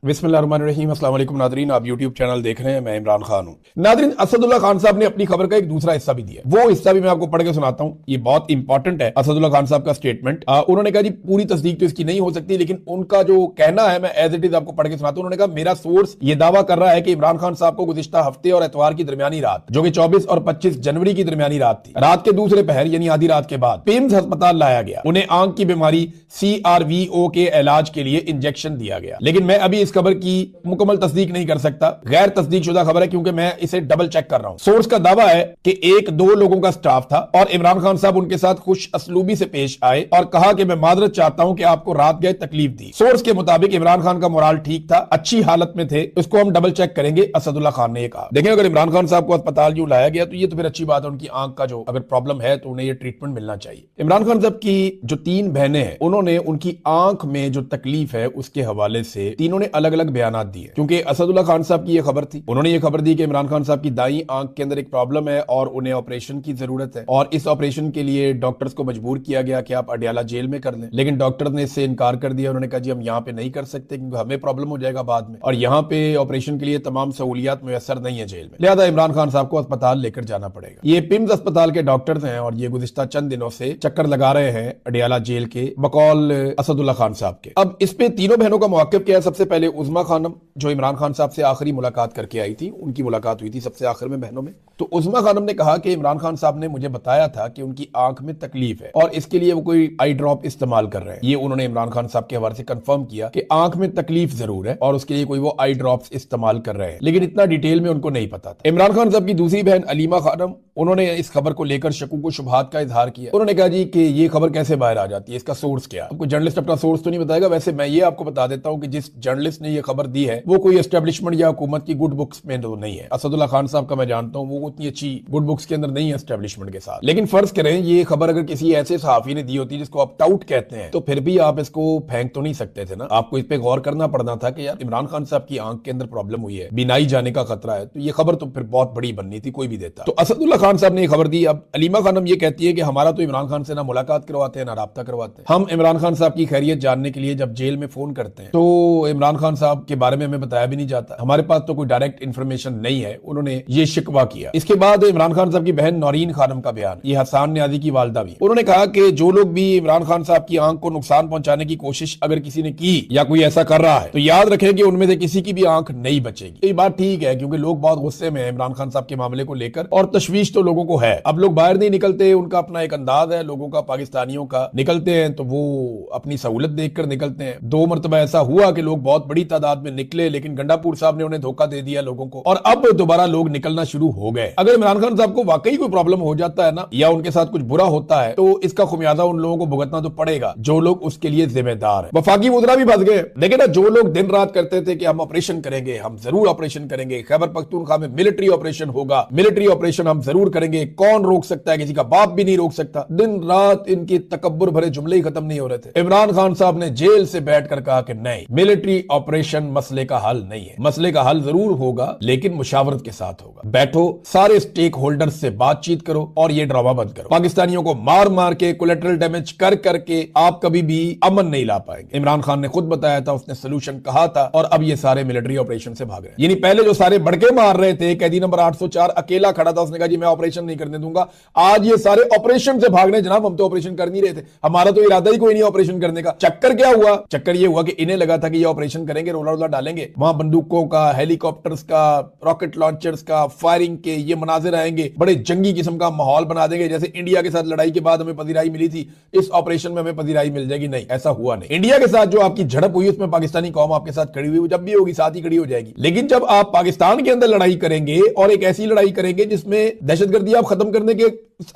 बिस्मिल्लाहिर्रहमानिर्रहीम। अस्सलाम वालेकुम नादरीन, आप यूट्यूब चैनल देख रहे हैं, मैं इमरान खान हूं। नादरीन, असदुल्ला खान साहब ने अपनी खबर का एक दूसरा हिस्सा भी दिया, वो हिस्सा भी मैं आपको पढ़ के सुनाता हूं। ये बहुत इंपॉर्टेंट है असदुल्ला खान साहब का स्टेटमेंट। उन्होंने कहा जी पूरी तस्दीक तो इसकी नहीं हो सकती, लेकिन उनका जो कहना है मैं एज इट इज आपको पढ़ के सुनाता हूं। उन्होंने कहा मेरा सोर्स ये दावा कर रहा है कि इमरान खान साहब को गुज़िश्ता हफ्ते और एतवार की दरमियानी रात, जो कि 24 और 25 जनवरी की दरमियानी रात थी, रात के दूसरे पहर यानी आधी रात के बाद पिम्स अस्पताल लाया गया। उन्हें आंख की बीमारी CRVO के इलाज के लिए इंजेक्शन दिया गया। लेकिन मैं अभी इस खबर की मुकम्मल तस्दीक नहीं कर सकता, गैर तस्दीक शुदा खबर है, क्योंकि मैं इसे डबल चेक कर रहा हूं। सोर्स का दावा है कि 1-2 लोगों का स्टाफ था और इमरान खान साहब उनके साथ खुश असलूबी से पेश आए और कहा कि मैं मादरत चाहता हूं कि आपको रात गए तकलीफ दी। सोर्स के मुताबिक इमरान खान का मोराल ठीक था, अच्छी हालत में थे, इसको हम डबल चेक करेंगे, असदुल्ला खान ने कहा। देखिए, अगर इमरान खान साहब को अस्पताल यूं लाया गया तो ये तो फिर अच्छी बात है, उनकी आंख का जो अगर प्रॉब्लम है तो उन्हें ये ट्रीटमेंट मिलना चाहिए। इमरान खान साहब की जो 3 बहनें हैं, उन्होंने उनकी आंख में जो तकलीफ है उसके हवाले से तीनों ने अलग अलग बयान दिए। क्योंकि असदुल्ला खान साहब की यह खबर थी, उन्होंने ये खबर दी कि इमरान खान साहब की दाईं आंख के अंदर एक प्रॉब्लम है और उन्हें ऑपरेशन की जरूरत है, और इस ऑपरेशन के लिए डॉक्टर्स को मजबूर किया गया कि आप अडियाला जेल में कर लें। लेकिन डॉक्टर ने इससे इनकार कर दिया। उन्होंने कहा जी हम यहाँ पे नहीं कर सकते क्योंकि हमें प्रॉब्लम हो जाएगा बाद में, और यहाँ पे ऑपरेशन के लिए तमाम सहूलियात मुयसर नहीं है जेल में, लिहाजा इमरान खान साहब को अस्पताल लेकर जाना पड़ेगा। ये पिम्स अस्पताल के डॉक्टर्स हैं और ये गुज़िश्ता चंद दिनों से चक्कर लगा रहे हैं अडियाला जेल के बकौल असदुल्ला खान साहब के। अब इस पे तीनों बहनों का मौक़िफ़ क्या है? सबसे पहले उज़मा खानम, जो इमरान खान साहब से आखिरी मुलाकात करके आई थी, उनकी मुलाकात हुई थी सबसे आखिर में बहनों में। तो उज़मा खानम ने कहा कि इमरान खान साहब ने मुझे बताया था कि उनकी आंख में तकलीफ है और इसके लिए वो कोई आई ड्रॉप इस्तेमाल कर रहे हैं। ये उन्होंने इमरान खान साहब के हवाले से कंफर्म किया कि आंख में तकलीफ जरूर है और उसके लिए कोई वो आई ड्रॉप्स इस्तेमाल कर रहे हैं, लेकिन इतना डिटेल में उनको नहीं पता था। इमरान खान साहब की दूसरी बहन अलीमा खानम, उन्होंने इस खबर को लेकर शकूक व शुबहात का इजहार किया। उन्होंने कहा जी कि ये खबर कैसे बाहर आ जाती है, इसका सोर्स क्या है? आपको जर्नलिस्ट अपना सोर्स तो नहीं बताएगा। वैसे मैं ये आपको बता देता हूं कि जिस जर्नलिस्ट ने ये खबर दी है वो कोई एस्टेब्लिशमेंट या हुकूमत की गुड बुक्स में तो नहीं है। असदुल्ला खान साहब का मैं जानता हूं, वो उतनी अच्छी गुड बुक्स के अंदर नहीं है एस्टेब्लिशमेंट के साथ। लेकिन फर्ज करें ये खबर अगर किसी ऐसे सहाफी ने दी होती जिसको आप टाउट कहते हैं, तो फिर भी आप इसको फेंक तो नहीं सकते थे ना। आपको इस पे गौर करना पड़ना था कि यार इमरान खान साहब की आंख के अंदर प्रॉब्लम हुई है, बिनाई जाने का खतरा है, तो ये खबर तो फिर बहुत बड़ी बननी थी, कोई भी देता। तो असदुल्ला खान साहब ने ये खबर दी। अब अलीमा खानम ये कहती है कि हमारा तो इमरान खान से ना मुलाकात करवाते हैं ना राब्ता करवाते हैं। हम इमरान खान साहब की खैरियत जानने के लिए जब जेल में फोन करते हैं तो इमरान खान साहब के बारे में हमें बताया भी नहीं जाता, हमारे पास तो कोई डायरेक्ट इंफॉर्मेशन नहीं है। उन्होंने ये शिकवा किया। इसके बाद इमरान खान साहब की बहन नौरीन खानम का बयान, ये हसान न्याजी की वालदा भी, उन्होंने कहा कि जो लोग भी इमरान खान साहब की आंख को नुकसान पहुंचाने की कोशिश अगर किसी ने की या कोई ऐसा कर रहा है तो याद रखें कि उनमें से किसी की भी आंख नहीं बचेगी। ये बात ठीक है क्योंकि लोग बहुत गुस्से में हैं इमरान खान साहब के मामले को लेकर और तशवीश तो लोगों को है। अब लोग बाहर नहीं निकलते, उनका अपना एक अंदाज है लोगों का, पाकिस्तानियों का। निकलते हैं तो वो अपनी सहूलत देखकर निकलते हैं। 2 मरतबा ऐसा हुआ कि लोग बहुत बड़ी तादाद में निकले, लेकिन गंडापुर साहब ने उन्हें धोखा दे दिया लोगों को, और अब दोबारा लोग निकलना शुरू हो गए। अगर इमरान खान साहब को वाकई कोई प्रॉब्लम हो जाता है ना, या उनके साथ कुछ बुरा होता है, तो इसका खुमियाजा उन लोगों को भुगतना तो पड़ेगा जो लोग उसके लिए जिम्मेदार है। वफाकी वुज़रा भी फंस गए। देखिए ना, जो लोग दिन रात करते थे कि हम ऑपरेशन करेंगे, हम जरूर ऑपरेशन करेंगे, खैबर पख्तूनख्वा में मिलिट्री ऑपरेशन होगा, मिलिट्री ऑपरेशन हम जरूर करेंगे, कौन रोक सकता है, किसी का बाप भी नहीं रोक सकता। दिन रात इनके तकब्बुर भरे जुमले ही खत्म नहीं हो रहे थे। इमरान खान साहब ने जेल से बैठकर कहा कि नहीं, मिलिट्री ऑपरेशन मसले का हल नहीं है। मसले का हल जरूर होगा लेकिन मुशावरत के साथ होगा। बैठो, सारे स्टेक होल्डर्स से बातचीत करो और ये ड्रामा बंद करो। पाकिस्तानियों को मार मार के, कोलेटरल डैमेज कर करके आप कभी भी अमन नहीं ला पाएंगे। इमरान खान ने खुद बताया था, उसने सोल्यूशन कहा था, और अब ये सारे मिलिट्री ऑपरेशन से भाग रहे हैं। यानी पहले जो सारे बड़के मार रहे थे, कैदी नंबर 804 अकेला खड़ा था, उसने कहा जी मैं ऑपरेशन नहीं करने दूंगा। आज ये सारे ऑपरेशन से भाग रहे हैं। जनाब हम तो ऑपरेशन कर नहीं रहे थे, हमारा तो इरादा ही कोई नहीं ऑपरेशन करने का। चक्कर क्या हुआ? चक्कर ये हुआ कि इन्हें लगा था कि ये ऑपरेशन करेंगे, रोला रोला डालेंगे, वहां बंदूकों का, हेलीकॉप्टर्स का, रॉकेट लॉन्चर्स का, फायरिंग के ये मनाजिर आएंगे, बड़े जंगी किस्म का माहौल बना देंगे। जैसे इंडिया के साथ लड़ाई के बाद हमें पजीराई मिली थी, इस ऑपरेशन में हमें पजीराई मिल जाएगी। नहीं, ऐसा हुआ नहीं। इंडिया के साथ जो आपकी झड़प हुई उसमें पाकिस्तानी कौम आपके साथ खड़ी हुई, जब भी होगी साथ ही खड़ी हो जाएगी। लेकिन जब आप पाकिस्तान के अंदर लड़ाई करेंगे और एक ऐसी लड़ाई करेंगे जिसमें दहशतगर्दी आप खत्म करने के,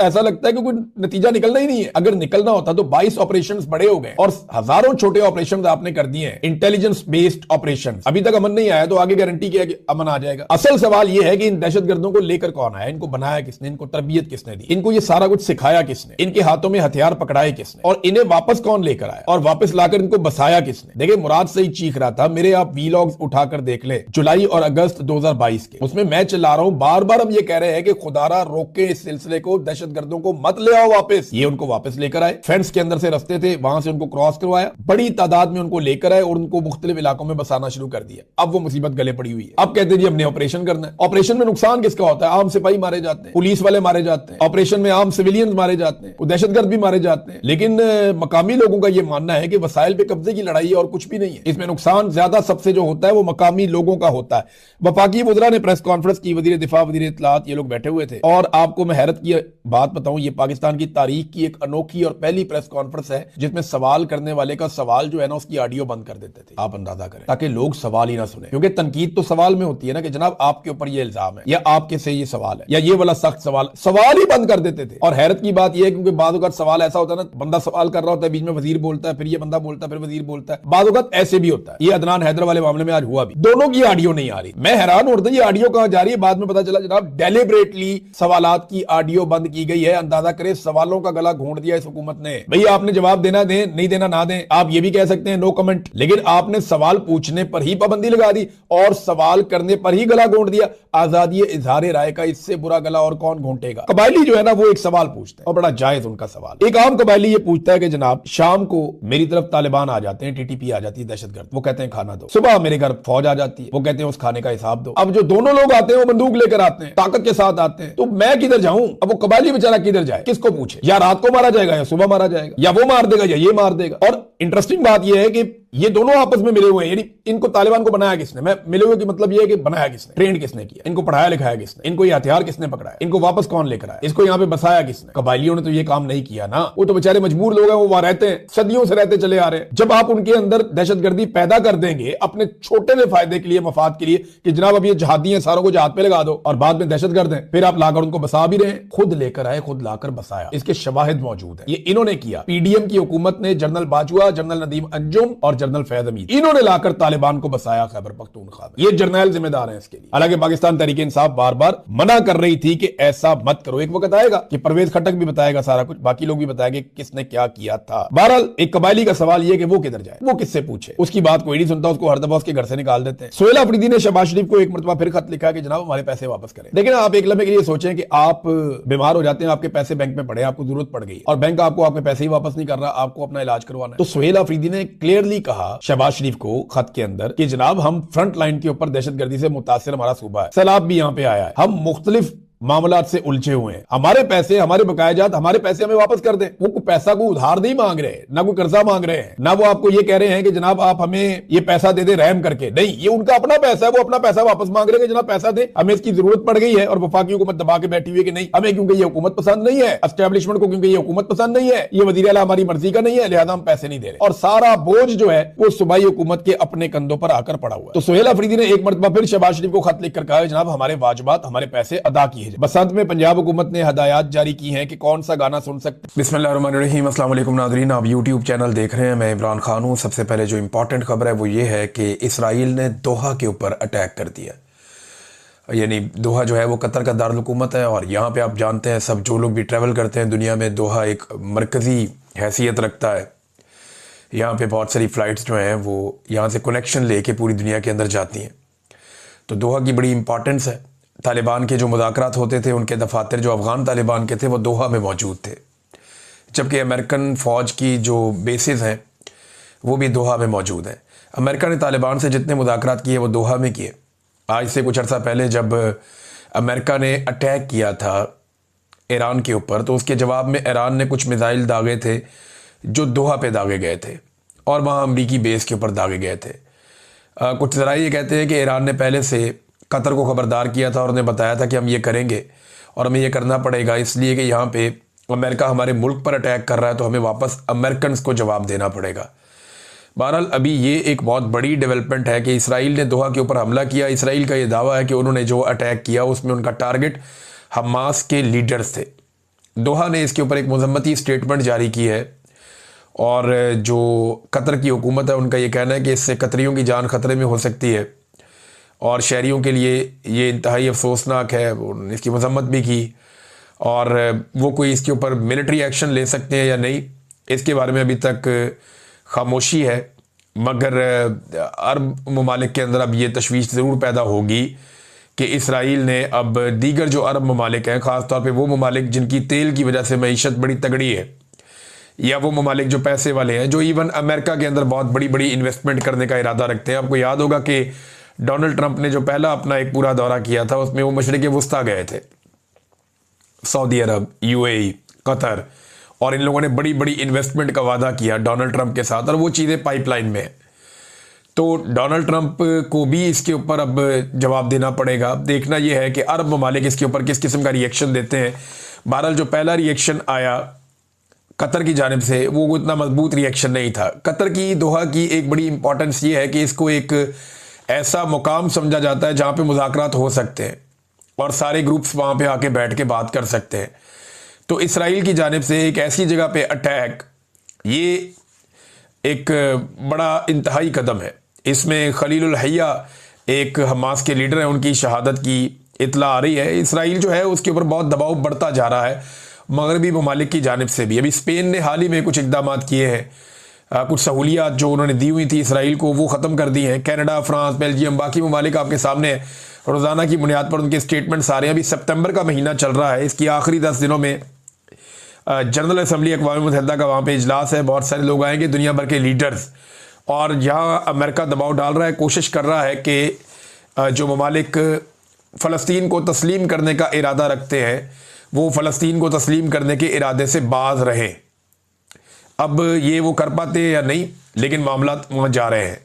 ऐसा लगता है कि कोई नतीजा निकलना ही नहीं है। अगर निकलना होता तो 22 ऑपरेशंस बड़े हो गए और हजारों छोटे ऑपरेशंस आपने कर दिए हैं, इंटेलिजेंस बेस्ड ऑपरेशंस। अभी तक अमन नहीं आया तो आगे गारंटी क्या है कि अमन आ जाएगा? असल सवाल यह है कि इन दहशतगर्दों को लेकर कौन आया, इनको बनाया किसने, इनको तरबियत किसने दी, इनको ये सारा कुछ सिखाया किसने, इनके हाथों में हथियार पकड़ाए किसने, और इन्हें वापस कौन लेकर आया और वापस लाकर इनको बसाया किसने? देखिए, मुराद सही चीख रहा था, मेरे आप वीलॉग्स उठाकर देख ले जुलाई और अगस्त 2022 के, उसमें मैं चिल्ला रहा हूं, बार बार हम ये कह रहे हैं कि खुदारा रोके इस सिलसिले को, दहशतगर्दों को मत ले आओ वापस। ये उनको वापस लेकर आए, फेंस के अंदर से रास्ते थे वहां से उनको क्रॉस करवाया, बड़ी तादाद में उनको लेकर आए और उनको मुख्तलिफ इलाकों में बसाना शुरू कर दिया। अब वो मुसीबत गले पड़ी हुई है। अब कहते हैं जी हमने ऑपरेशन करना है। ऑपरेशन में नुकसान किसका होता है? आम सिपाही मारे जाते हैं, पुलिस वाले मारे जाते हैं, ऑपरेशन में आम सिविलियंस मारे जाते हैं, दहशतगर्द भी मारे जाते हैं। लेकिन मकामी लोगों का यह मानना है कि वसाइल पे कब्जे की लड़ाई है और कुछ भी नहीं है। इसमें नुकसान ज्यादा सबसे जो होता है वो मकामी लोगों का होता है। वफाकी वज़रा ने प्रेस कॉन्फ्रेंस की, वजीर दिफा, वजीर इत्तलात, ये लोग बैठे हुए थे। और आपको मैं हैरत की बात बताऊं, ये पाकिस्तान की तारीख की एक अनोखी और पहली प्रेस कॉन्फ्रेंस है जिसमें सवाल करने वाले का सवाल जो है ना उसकी ऑडियो बंद कर देते थे। आप अंदाजा करें, ताकि लोग सवाल ही ना सुने, क्योंकि तनकीद तो सवाल में होती है ना कि जनाब आपके ऊपर ये इल्जाम है या आपके से ये सवाल है या ये वाला सख्त सवाल ही बंद कर देते थे। और हैरत की बात यह है क्योंकि बाद वक्त सवाल ऐसा होता है ना, बंदा सवाल कर रहा होता है, बीच में वजीर बोलता है, फिर ये बंदा बोलता है, फिर वजीर बोलता है। बाद वक्त ऐसे भी होता है। ये अदनान हैदर वाले मामले में आज हुआ भी, दोनों की ऑडियो नहीं आ रही। मैं हैरान हो रहा था ये ऑडियो कहां जा रही है। बाद में पता चला जनाब डेलिबरेटली सवालात की ऑडियो बंद की गई है। अंदाजा करें, सवालों का गला घोंट दिया इस हुकूमत ने। भैया आपने जवाब देना दें, नहीं देना ना दें, आप ये भी कह सकते हैं नो कमेंट, लेकिन आपने सवाल पूछने पर ही पाबंदी लगा दी और सवाल करने पर ही गला घोंट दिया। आजादी इजहार राय का इससे बुरा गला और कौन घोंटेगा? कबायली जो है ना वो एक सवाल पूछता है और बड़ा जायज उनका सवाल। एक आम कबायली ये पूछता है कि जनाब शाम को मेरी तरफ तालिबान आ जाते हैं, टीटीपी आ जाती है, दहशतगर्द, वो कहते हैं खाना दो। सुबह मेरे घर फौज आ जाती है, वो कहते हैं उस खाने का हिसाब दो। अब जो दोनों लोग आते हैं वो बंदूक लेकर आते हैं, ताकत के साथ आते हैं, तो मैं किधर जाऊं? अब वो कबायली बेचारा किधर जाए, किसको पूछे? या रात को मारा जाएगा या सुबह मारा जाएगा, या वो मार देगा या ये मार देगा। और इंटरेस्टिंग बात यह है कि ये दोनों आपस में मिले हुए हैं, यानी इनको तालिबान को बनाया किसने? मैं मिले हुए की मतलब ये है कि बनाया किसने, ट्रेन किसने किया, इनको पढ़ाया लिखाया किसने, इनको ये हथियार किसने पकड़ाया, इनको वापस कौन लेकर आया, इसको यहां पे बसाया किसने? कबायलियों ने तो ये काम नहीं किया ना, वो तो बेचारे मजबूर लोग हैं, वो वहां रहते हैं, सदियों से रहते चले आ रहे हैं। जब आप उनके अंदर दहशतगर्दी पैदा कर देंगे अपने छोटे से फायदे के लिए, मफाद के लिए, कि जनाब अब ये जहादी हैं, सारों को जहाद पे लगा दो और बाद में दहशतगर्द हैं, फिर आप लाकर उनको बसा भी रहे, खुद लेकर आए, खुद लाकर बसाया, इसके शवाहिद मौजूद है। ये इन्होंने किया। पीडीएम की हुकूमत ने जनरल बाजवा, जनरल नदीम अंजुम और जनरल फैज हमीद, इन्होंने लाकर तालिबान को बसाया खैबर पख्तूनख्वा में। ये जर्नैल जिम्मेदार हैं इसके लिए। हालांकि पाकिस्तान तहरीक इंसाफ बार बार मना कर रही थी कि ऐसा मत करो। एक वक्त आएगा कि परवेज खटक भी बताएगा सारा कुछ, बाकी लोग भी बताएंगे किसने क्या किया था। बहरहाल एक कबायली का सवाल यह कि वो किधर जाए, वो किससे पूछे, उसकी बात कोई नहीं सुनता, उसको हर दफा उसके घर से निकाल देते हैं। सोहेल अफरीदी ने शहबाज शरीफ को एक मरतबा फिर खत लिखा कि जनाब हमारे पैसे वापस करें। लेकिन आप एक लम्हे के लिए सोचें कि आप बीमार हो जाते हैं, आपके पैसे बैंक में पड़े, आपको जरूरत पड़ गई और बैंक आपको आपके पैसे ही वापस नहीं कर रहा, आपको अपना इलाज करवाना है। तो सोहेल अफरीदी ने क्लियरली कहा शहबाज शरीफ को खत के अंदर कि जनाब हम फ्रंट लाइन के ऊपर दहशतगर्दी से मुतासिर हमारा सूबा है, सैलाब भी यहां पे आया है, हम मुख्तलिफ मामलात से उलझे हुए हैं, हमारे पैसे, हमारे बकायाजात, हमारे पैसे हमें वापस कर दें। वो पैसा को उधार नहीं मांग रहे, ना कोई कर्जा मांग रहे हैं, ना वो आपको ये कह रहे हैं कि जनाब आप हमें ये पैसा दे दे रहम करके, नहीं, ये उनका अपना पैसा है, वो अपना पैसा वापस मांग रहे हैं कि जनाब पैसा दे, हमें इसकी जरूरत पड़ गई है। और वफाकी हुकूमत दबा के बैठी हुई है कि नहीं, हमें क्योंकि ये हुकूमत पसंद नहीं है, एस्टेब्लिशमेंट को क्योंकि ये हुकूमत पसंद नहीं है, ये वजीर आला हमारी मर्जी का नहीं है, लिहाजा हम पैसे नहीं दे रहे। और सारा बोझ जो है वो सूबाई हुकूमत के अपने कंधों पर आकर पड़ा हुआ है। तो सोहेल अफरीदी ने एक मरतबा फिर शहबाज शरीफ को खत लिखकर कहा जनाब हमारे वाजिबात, हमारे पैसे अदा किए। बसंत में पंजाब हुकूमत ने हदायत जारी की हैं कि कौन सा गाना सुन सकते। बिस्मिल्लाहिर्रहमानिर्रहीम, अस्सलाम वालेकुम नाज़रीन, आप यूट्यूब चैनल देख रहे हैं, मैं इमरान खान हूं। सबसे पहले जो इंपॉर्टेंट खबर है वो ये है कि इसराइल ने दोहा के ऊपर अटैक कर दिया। यानी दोहा जो है वो कतर का दारुल हुकूमत है और यहाँ पे आप जानते हैं सब, जो लोग भी ट्रैवल करते हैं दुनिया में, दोहा एक मरकज़ी हैसियत रखता है। यहाँ पे बहुत सारी फ़्लाइट्स जो हैं वो यहाँ से कनेक्शन लेके पूरी दुनिया के अंदर जाती हैं। तो दोहा की बड़ी इंपॉर्टेंस है। तालिबान के जो मुज़ाकरात होते थे, उनके दफातर जो अफ़गान तालिबान के थे वो दोहा में मौजूद थे, जबकि अमेरिकन फ़ौज की जो बेसिस हैं वो भी दोहा में मौजूद हैं। अमेरिका ने तालिबान से जितने मुज़ाकरात किए वो दोहा में किए। आज से कुछ अर्सा पहले जब अमेरिका ने अटैक किया था ईरान के ऊपर, तो उसके जवाब में ईरान ने कुछ मिसाइल दागे थे जो दोहा पे दागे गए थे और वहाँ अमरीकी बेस के ऊपर दागे गए थे। कुछ ज़रा ये कहते हैं कि ईरान ने पहले से कतर को खबरदार किया था और उन्हें बताया था कि हम ये करेंगे और हमें ये करना पड़ेगा, इसलिए कि यहाँ पे अमेरिका हमारे मुल्क पर अटैक कर रहा है तो हमें वापस अमेरिकन को जवाब देना पड़ेगा। बहरहाल अभी ये एक बहुत बड़ी डेवलपमेंट है कि इसराइल ने दोहा के ऊपर हमला किया। इसराइल का ये दावा है कि उन्होंने जो अटैक किया उसमें उनका टारगेट हमास के लीडर्स थे। दोहा ने इसके ऊपर एक मजम्मती स्टेटमेंट जारी की है और जो कतर की हुकूमत है उनका ये कहना है कि इससे कतरियों की जान खतरे में हो सकती है और शहरियों के लिए ये इंतहाई अफसोसनाक है। उन्होंने इसकी मजम्मत भी की और वो कोई इसके ऊपर मिलिट्री एक्शन ले सकते हैं या नहीं, इसके बारे में अभी तक खामोशी है। मगर अरब ममालिक के अंदर अब ये तशवीश ज़रूर पैदा होगी कि इसराइल ने अब दीगर जो अरब ममालिक हैं, ख़ासतौर पे वो ममालिक जिनकी तेल की वजह से मईशत बड़ी तगड़ी है, या वो ममालिक जो पैसे वाले हैं, जो इवन अमेरिका के अंदर बहुत बड़ी बड़ी इन्वेस्टमेंट करने का इरादा रखते हैं। आपको याद होगा कि डोनाल्ड ट्रंप ने जो पहला अपना एक पूरा दौरा किया था उसमें वो मशरिक़ वुस्ता गए थे, सऊदी अरब, यूएई, कतर, और इन लोगों ने बड़ी बड़ी इन्वेस्टमेंट का वादा किया डोनाल्ड ट्रंप के साथ, और वो चीज़ें पाइपलाइन में हैं। तो डोनाल्ड ट्रंप को भी इसके ऊपर अब जवाब देना पड़ेगा। देखना यह है कि अरब ममालिक इसके ऊपर किस किस्म का रिएक्शन देते हैं। बहरहाल जो पहला रिएक्शन आया कतर की जानिब से वो इतना मजबूत रिएक्शन नहीं था। कतर की, दोहा की एक बड़ी इंपॉर्टेंस ये है कि इसको एक ऐसा मुकाम समझा जाता है जहाँ पे मुज़ाकरात हो सकते हैं और सारे ग्रुप्स वहाँ पे आके बैठ के बात कर सकते हैं। तो इसराइल की जानिब से एक ऐसी जगह पे अटैक, ये एक बड़ा इंतहाई कदम है। इसमें खलीलुल हय्या एक हमास के लीडर हैं, उनकी शहादत की इतला आ रही है। इसराइल जो है उसके ऊपर बहुत दबाव बढ़ता जा रहा है मगरबी ममालिक की जानिब से भी। अभी स्पेन ने हाल ही में कुछ इकदाम किए हैं, कुछ सहूलियात जो उन्होंने दी हुई थी इसराइल को वो ख़त्म कर दी हैं। कनाडा, फ्रांस, बेल्जियम, बाकी ममालिक आपके सामने रोज़ाना की बुनियाद पर उनके स्टेटमेंट्स आ रहे हैं। अभी सितंबर का महीना चल रहा है, इसकी आखिरी 10 दिनों में जनरल असम्बली अक़वाम मुत्तहिदा का वहाँ पे इजलास है, बहुत सारे लोग आएंगे, दुनिया भर के लीडर्स, और यहाँ अमेरिका दबाव डाल रहा है, कोशिश कर रहा है कि जो ममालिक फ़लस्तीन को तस्लीम करने का इरादा रखते हैं वो फ़लस्तीन को तस्लीम करने के इरादे से बाज रहें। अब ये वो कर पाते हैं या नहीं, लेकिन मामला वहाँ जा रहे हैं।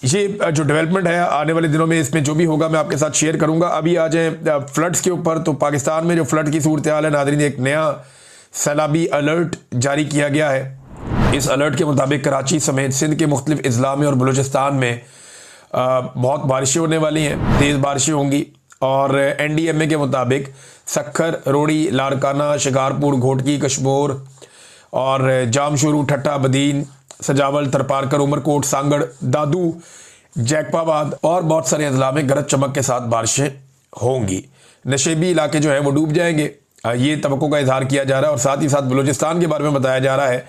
ये जो डेवलपमेंट है आने वाले दिनों में इसमें जो भी होगा मैं आपके साथ शेयर करूँगा। अभी आ जाए फ्लड्स के ऊपर, तो पाकिस्तान में जो फ्लड की सूरत हाल है नाज़रीन, एक नया सैलाबी अलर्ट जारी किया गया है। इस अलर्ट के मुताबिक कराची समेत सिंध के मुख्तलिफ अजला में और बलूचिस्तान में बहुत बारिशें होने वाली हैं, तेज़ बारिशें होंगी। और NDMA के मुताबिक सक्खर, रोड़ी, लारकाना, शिकारपुर, घोटकी, कशमोर और जामशुरू, ठट्टा, बदीन, सजावल, तरपारकर, उमरकोट, सांगड़, दादू, जैकबाबाद और बहुत सारे अजला में गरज चमक के साथ बारिशें होंगी। नशेबी इलाके जो हैं वो डूब जाएंगे, ये तवक्को का इजहार किया जा रहा है। और साथ ही साथ बलूचिस्तान के बारे में बताया जा रहा है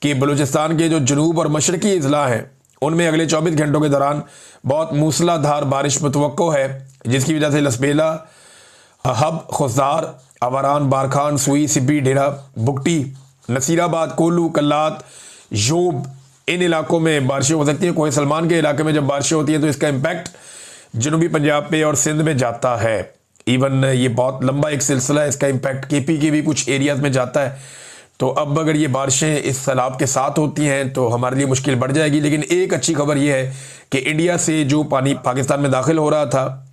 कि बलूचिस्तान के जो जनूब और मशरकी अजला हैं उनमें अगले 24 घंटों के दौरान बहुत मूसलाधार बारिश मुतवक्को है, जिसकी वजह से लसबेला, हब, खुजदार, अवारान, बारखान, सुई, सिब्बी, डेरा, बुगटी, नसीराबाद, कोल्लू, कल्लात, योब, इन इलाकों में बारिशें हो सकती हैं। कोहे सलमान के इलाके में जब बारिशें होती हैं तो इसका इम्पैक्ट जनूबी पंजाब पे और सिंध में जाता है। इवन ये बहुत लंबा एक सिलसिला है, इसका इम्पैक्ट KP के भी कुछ एरियाज़ में जाता है। तो अब अगर ये बारिशें इस सैलाब के साथ होती हैं तो हमारे लिए मुश्किल बढ़ जाएगी। लेकिन एक अच्छी खबर ये है कि इंडिया से जो पानी पाकिस्तान में दाखिल हो रहा था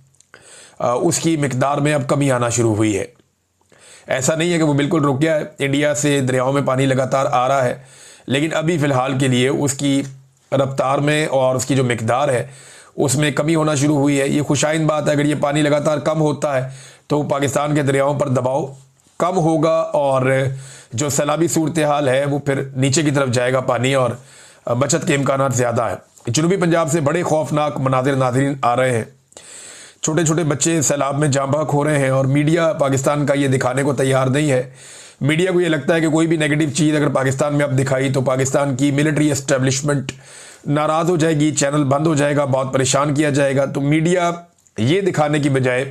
उसकी मिकदार में अब कमी आना शुरू हुई है। ऐसा नहीं है कि वो बिल्कुल रुक गया है, इंडिया से दरियाओं में पानी लगातार आ रहा है, लेकिन अभी फ़िलहाल के लिए उसकी रफ्तार में और उसकी जो मिकदार है उसमें कमी होना शुरू हुई है। ये खुशाइन बात है। अगर ये पानी लगातार कम होता है तो पाकिस्तान के दरियाओं पर दबाव कम होगा और जो सैलाबी सूरत हाल है वो फिर नीचे की तरफ जाएगा पानी, और बचत के इम्कानात ज़्यादा है। जनूबी पंजाब से बड़े खौफनाक मनाजिर नाज़रीन आ रहे हैं। छोटे छोटे बच्चे सैलाब में जाँ बहक हो रहे हैं और मीडिया पाकिस्तान का ये दिखाने को तैयार नहीं है। मीडिया को ये लगता है कि कोई भी नेगेटिव चीज़ अगर पाकिस्तान में अब दिखाई तो पाकिस्तान की मिलिट्री एस्टेब्लिशमेंट नाराज़ हो जाएगी, चैनल बंद हो जाएगा, बहुत परेशान किया जाएगा। तो मीडिया ये दिखाने की बजाय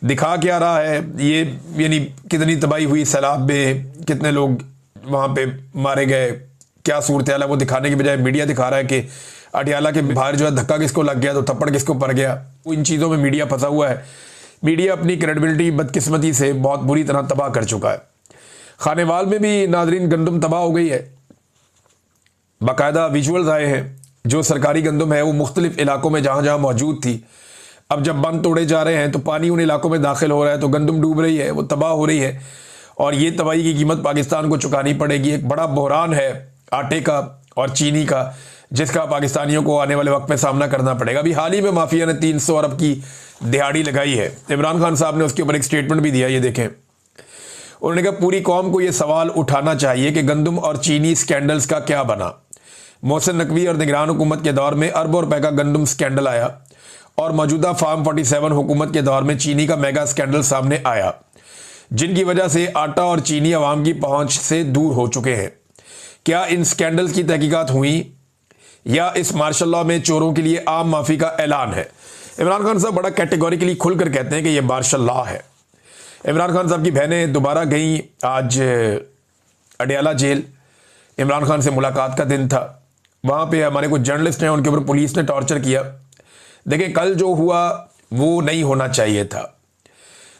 दिखा क्या रहा है, ये यानी कितनी तबाही हुई सैलाब में, कितने लोग वहाँ पे मारे गए, क्या सूरत हाल है, वो दिखाने की बजाय मीडिया दिखा रहा है कि अटियाला के बाहर जो है धक्का किसको लग गया तो थप्पड़ किसको पड़ गया। इन चीज़ों में मीडिया फंसा हुआ है। मीडिया अपनी क्रेडिबिलिटी बदकिस्मती से बहुत बुरी तरह तबाह कर चुका है। खानेवाल में भी नाजरीन गंदम तबाह हो गई है। बाकायदा विजुअल्स आए हैं, जो सरकारी गंदम है वो मुख्तलिफ इलाकों में जहाँ जहाँ मौजूद थी, अब जब बंद तोड़े जा रहे हैं तो पानी उन इलाकों में दाखिल हो रहा है, तो गंदम डूब रही है, वो तबाह हो रही है, और ये तबाही की कीमत पाकिस्तान को चुकानी पड़ेगी। एक बड़ा बहरान है आटे का और चीनी का, जिसका पाकिस्तानियों को आने वाले वक्त में सामना करना पड़ेगा। अभी हाल ही में माफिया ने 300 अरब की दिहाड़ी लगाई है। इमरान खान साहब ने उसके ऊपर एक स्टेटमेंट भी दिया, ये देखें। उन्होंने कहा पूरी कौम को ये सवाल उठाना चाहिए कि गंदम और चीनी स्कैंडल्स का क्या बना। मोहसिन नकवी और निगरान हुकूमत के दौर में अरबों रुपए का गंदम स्कैंडल आया, और मौजूदा फार्म 47 हुकूमत के दौर में चीनी का मेगा स्कैंडल सामने आया, जिनकी वजह से आटा और चीनी आवाम की पहुंच से दूर हो चुके हैं। क्या इन स्कैंडल्स की तहकीकात हुई या इस मार्शल लॉ में चोरों के लिए आम माफ़ी का ऐलान है? इमरान खान साहब बड़ा कैटेगोरिकली खुलकर कहते हैं कि ये मार्शल लॉ है। इमरान खान साहब की बहनें दोबारा गई आज अडयाला जेल। इमरान खान से मुलाकात का दिन था। वहाँ पे हमारे कुछ जर्नलिस्ट हैं, उनके ऊपर पुलिस ने टॉर्चर किया। देखिए, कल जो हुआ वो नहीं होना चाहिए था।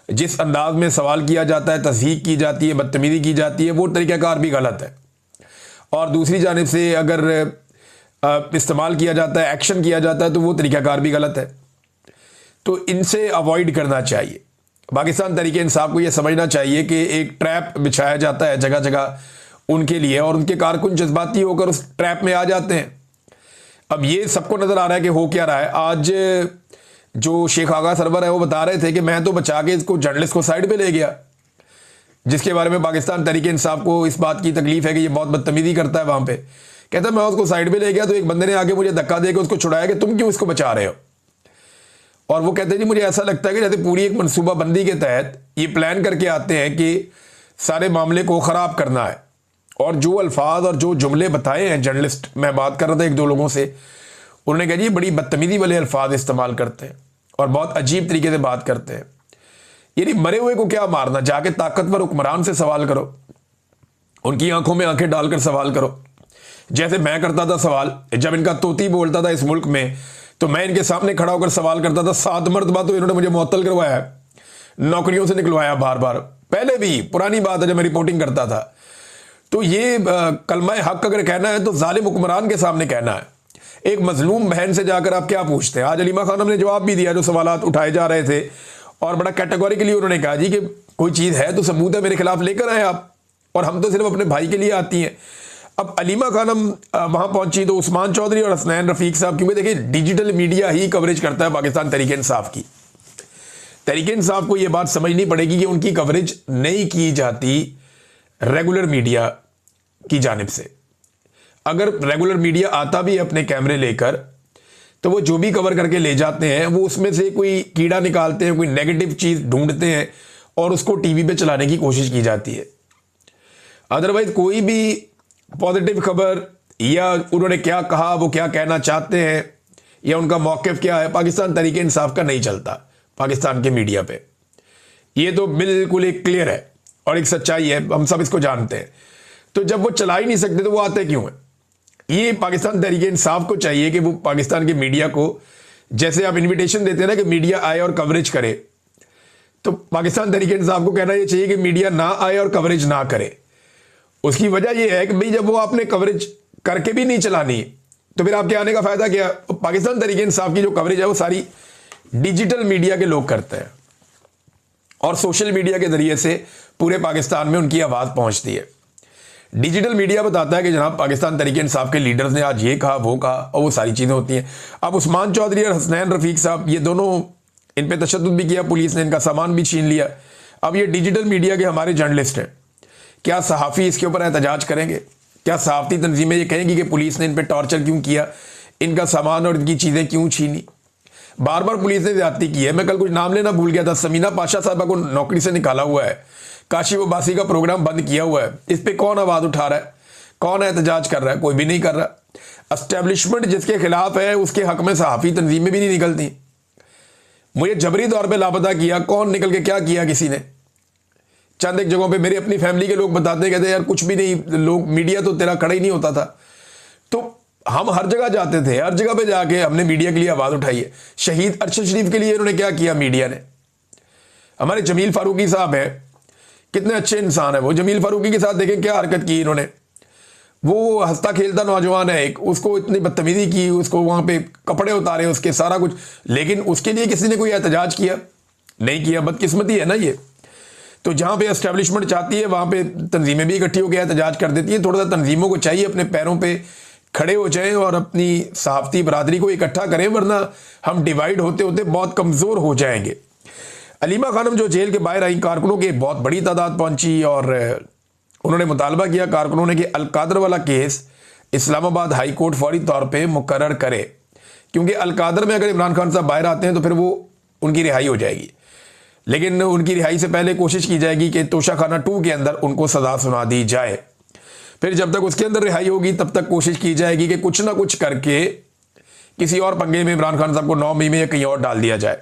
जिस अंदाज में सवाल किया जाता है, तस्दीक की जाती है, बदतमीजी की जाती है, वो तरीक़ाकार भी गलत है। और दूसरी जानिब से अगर इस्तेमाल किया जाता है, एक्शन किया जाता है, तो वो तरीक़ाकार भी गलत है। तो इनसे अवॉइड करना चाहिए। पाकिस्तान तहरीक इंसाफ को ये समझना चाहिए कि एक ट्रैप बिछाया जाता है जगह जगह उनके लिए, और उनके कारकुन जज्बाती होकर उस ट्रैप में आ जाते हैं। अब ये सबको नज़र आ रहा है कि हो क्या रहा है। आज जो शेख आगा सरवर है वो बता रहे थे कि मैं तो बचा के इसको जर्नलिस्ट को साइड पे ले गया, जिसके बारे में पाकिस्तान तहरीक इंसाफ को इस बात की तकलीफ है कि ये बहुत बदतमीजी करता है। वहाँ पे कहता है मैं उसको साइड पे ले गया तो एक बंदे ने आके मुझे धक्का दे के उसको छुड़ाया कि तुम क्यों इसको बचा रहे हो। और वो कहते हैं जी मुझे ऐसा लगता है कि जैसे पूरी एक मनसूबाबंदी के तहत ये प्लान करके आते हैं कि सारे मामले को ख़राब करना है। और जो अल्फाज और जो जुमले बताए हैं जर्नलिस्ट, मैं बात कर रहा था एक दो लोगों से, उन्होंने कहा जी बड़ी बदतमीजी वाले अल्फाज इस्तेमाल करते हैं और बहुत अजीब तरीके से बात करते हैं। यानी मरे हुए को क्या मारना, जाके ताकतवर हुक्मरान से सवाल करो, उनकी आंखों में आंखें डालकर सवाल करो, जैसे मैं करता था सवाल। जब इनका तोती बोलता था इस मुल्क में तो मैं इनके सामने खड़ा होकर सवाल करता था। 7 मरतबा तो इन्होंने मुझे मुअत्तल करवाया, नौकरियों से निकलवाया बार बार। पहले भी पुरानी बात है जब मैं रिपोर्टिंग करता था। तो ये कलमा हक अगर कहना है तो जालिम हुक्मरान के सामने कहना है। एक मजलूम बहन से जाकर आप क्या पूछते हैं। आज अलीमा खानम ने जवाब भी दिया जो सवालात उठाए जा रहे थे, और बड़ा कैटेगोरिकली उन्होंने कहा जी कि कोई चीज़ है तो सबूत है मेरे खिलाफ लेकर आए आप, और हम तो सिर्फ अपने भाई के लिए आती हैं। अब अलीमा खानम वहाँ पहुंची तो उस्मान चौधरी और हसनैन रफ़ीक साहब, क्योंकि देखिए डिजिटल मीडिया ही कवरेज करता है पाकिस्तान तहरीक इंसाफ की। तहरीक इंसाफ को ये बात समझनी पड़ेगी कि उनकी कवरेज नहीं की जाती रेगुलर मीडिया की जानिब से। अगर रेगुलर मीडिया आता भी है अपने कैमरे लेकर तो वो जो भी कवर करके ले जाते हैं वो उसमें से कोई कीड़ा निकालते हैं, कोई नेगेटिव चीज़ ढूंढते हैं और उसको टीवी पे चलाने की कोशिश की जाती है। अदरवाइज कोई भी पॉजिटिव खबर या उन्होंने क्या कहा, वो क्या कहना चाहते हैं या उनका मौक़िफ़ क्या है, पाकिस्तान तहरीक इंसाफ का नहीं चलता पाकिस्तान के मीडिया पे। ये तो बिल्कुल एक क्लियर है और एक सच्चाई है, हम सब इसको जानते हैं। तो जब वो चला ही नहीं सकते तो वो आते क्यों हैं। ये पाकिस्तान तहरीक इंसाफ को चाहिए कि वो पाकिस्तान के मीडिया को, जैसे आप इन्विटेशन देते हैं ना कि मीडिया आए और कवरेज करे, तो पाकिस्तान तहरीक इंसाफ को कहना ये चाहिए कि मीडिया ना आए और कवरेज ना करे। उसकी वजह यह है कि भाई जब वो आपने कवरेज करके भी नहीं चलानी तो फिर आपके आने का फायदा क्या। पाकिस्तान तहरीक इंसाफ की जो कवरेज है वो सारी डिजिटल मीडिया के लोग करते हैं और सोशल मीडिया के जरिए से पूरे पाकिस्तान में उनकी आवाज़ पहुंचती है। डिजिटल मीडिया बताता है कि जनाब पाकिस्तान तहरीक इंसाफ के लीडर्स ने आज ये कहा वो कहा, और वो सारी चीज़ें होती हैं। अब उस्मान चौधरी और हसनैन रफ़ीक साहब, ये दोनों, इन पे तशद्दुद भी किया पुलिस ने, इनका सामान भी छीन लिया। अब ये डिजिटल मीडिया के हमारे जर्नलिस्ट हैं, क्या सहाफ़ी इसके ऊपर एहतजाज करेंगे? क्या सहाफ़ती तंजीमें ये कहेंगी कि पुलिस ने इन पर टॉर्चर क्यों किया, इनका सामान और इनकी चीज़ें क्यों छीनी? बार बार पुलिस ने ज्यादती की है। मैं कल कुछ नाम लेना भूल गया था, समीना पाशा साहबा को नौकरी से निकाला हुआ है, काशी वबासी का प्रोग्राम बंद किया हुआ है। इस पे कौन आवाज़ उठा रहा है, कौन एहतजाज कर रहा है? कोई भी नहीं कर रहा। एस्टेब्लिशमेंट जिसके खिलाफ है उसके हक में सहाफ़ी तंजीमें भी नहीं निकलती। मुझे जबरी तौर पे लापता किया, कौन निकल के क्या किया किसी ने? चंद एक जगहों पे मेरी अपनी फैमिली के लोग बताते कहते यार कुछ भी नहीं, लोग मीडिया तो तेरा खड़ा ही नहीं होता था। तो हम हर जगह जाते थे, हर जगह पे जाके हमने मीडिया के लिए आवाज़ उठाई है। शहीद अरशद शरीफ के लिए इन्होंने क्या किया मीडिया ने? हमारे जमील फारूकी साहब हैं, कितने अच्छे इंसान है वो। जमील फारूकी के साथ देखें क्या हरकत की इन्होंने। वो हंसता खेलता नौजवान है एक, उसको इतनी बदतमीजी की, उसको वहाँ पे कपड़े उतारे उसके, सारा कुछ, लेकिन उसके लिए किसी ने कोई एहतजाज किया नहीं किया। बदकिस्मती है ना ये। तो जहाँ पे एस्टेब्लिशमेंट चाहती है वहाँ पे तंजीमें भी इकट्ठी होकर एहतजाज कर देती हैं। थोड़ा सा तंजीमों को चाहिए अपने पैरों पे खड़े हो जाएं और अपनी सहाफ़ती बरादरी को इकट्ठा करें, वरना हम डिवाइड होते होते बहुत कमज़ोर हो जाएंगे। अलीमा खानम जो जेल के बाहर आई, कारकुनों की बहुत बड़ी तादाद पहुंची और उन्होंने मुतालबा किया कारकुनों ने कि अलकादर वाला केस इस्लामाबाद हाई कोर्ट फौरी तौर पे मुकर्रर करे, क्योंकि अलकादर में अगर इमरान खान साहब बाहर आते हैं तो फिर वो उनकी रिहाई हो जाएगी। लेकिन उनकी रिहाई से पहले कोशिश की जाएगी कि तोशाखाना 2 के अंदर उनको सज़ा सुना दी जाए। फिर जब तक उसके अंदर रिहाई होगी तब तक कोशिश की जाएगी कि कुछ ना कुछ करके किसी और पंगे में इमरान खान साहब को 9 मई में या कहीं और डाल दिया जाए।